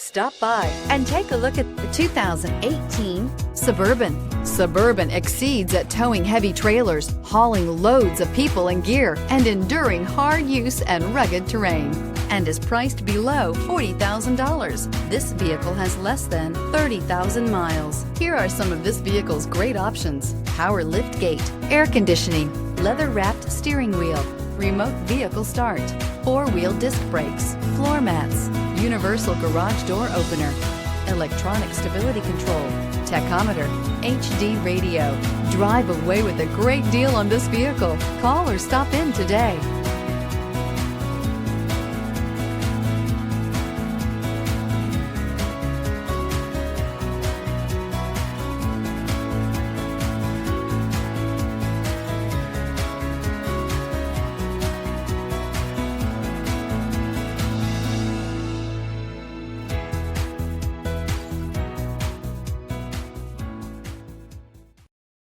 Stop by and take a look at the 2018 Suburban. Suburban exceeds at towing heavy trailers, hauling loads of people and gear, and enduring hard use and rugged terrain, and is priced below $40,000. This vehicle has less than 30,000 miles. Here are some of this vehicle's great options: power lift gate, air conditioning, leather-wrapped steering wheel, remote vehicle start, four-wheel disc brakes, floor mats, universal garage door opener, electronic stability control, tachometer, HD radio. Drive away with a great deal on this vehicle. Call or stop in today.